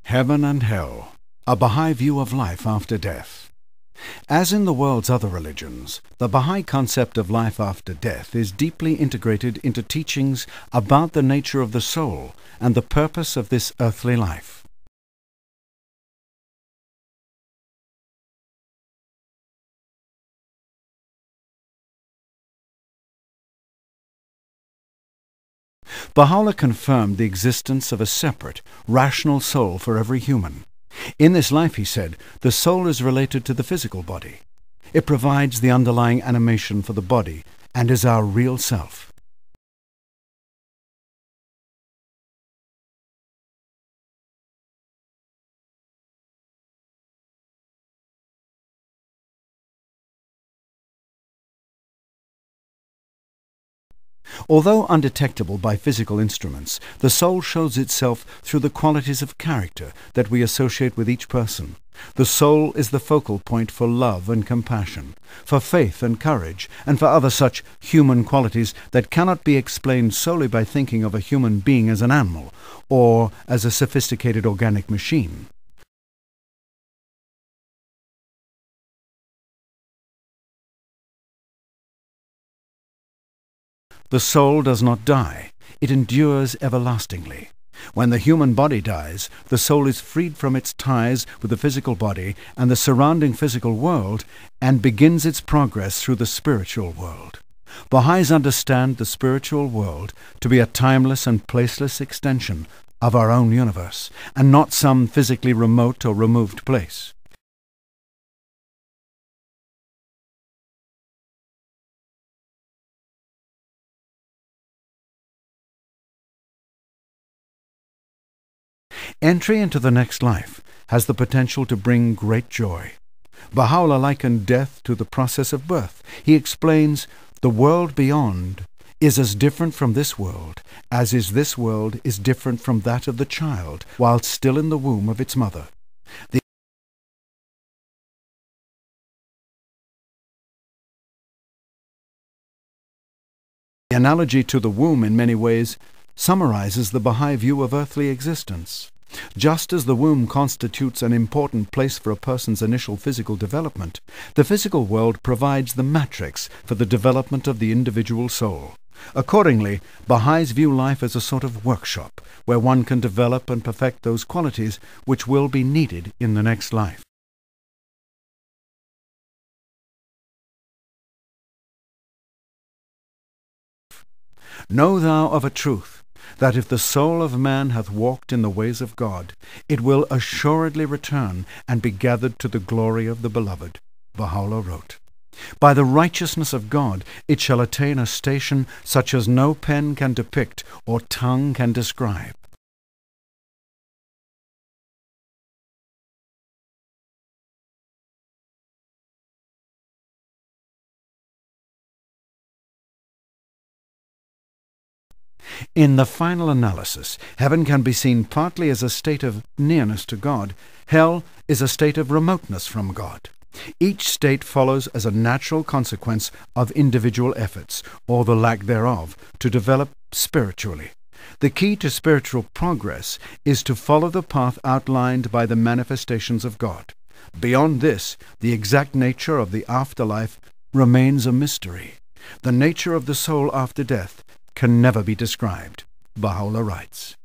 Heaven and Hell, a Baha'i view of life after death. As in the world's other religions, the Baha'i concept of life after death is deeply integrated into teachings about the nature of the soul and the purpose of this earthly life. Baha'u'llah confirmed the existence of a separate, rational soul for every human. In this life, he said, the soul is related to the physical body. It provides the underlying animation for the body and is our real self. Although undetectable by physical instruments, the soul shows itself through the qualities of character that we associate with each person. The soul is the focal point for love and compassion, for faith and courage, and for other such human qualities that cannot be explained solely by thinking of a human being as an animal or as a sophisticated organic machine. The soul does not die, it endures everlastingly. When the human body dies, the soul is freed from its ties with the physical body and the surrounding physical world and begins its progress through the spiritual world. Baha'is understand the spiritual world to be a timeless and placeless extension of our own universe, and not some physically remote or removed place. Entry into the next life has the potential to bring great joy. Baha'u'llah likened death to the process of birth. He explains, the world beyond is as different from this world as is this world is different from that of the child while still in the womb of its mother. The analogy to the womb in many ways summarizes the Baha'i view of earthly existence. Just as the womb constitutes an important place for a person's initial physical development, the physical world provides the matrix for the development of the individual soul. Accordingly, Baha'is view life as a sort of workshop where one can develop and perfect those qualities which will be needed in the next life. Know thou of a truth, that if the soul of man hath walked in the ways of God, it will assuredly return and be gathered to the glory of the Beloved. Baha'u'llah wrote, by the righteousness of God it shall attain a station such as no pen can depict or tongue can describe. In the final analysis, heaven can be seen partly as a state of nearness to God. Hell is a state of remoteness from God. Each state follows as a natural consequence of individual efforts, or the lack thereof, to develop spiritually. The key to spiritual progress is to follow the path outlined by the manifestations of God. Beyond this, the exact nature of the afterlife remains a mystery. The nature of the soul after death can never be described, Baha'u'llah writes.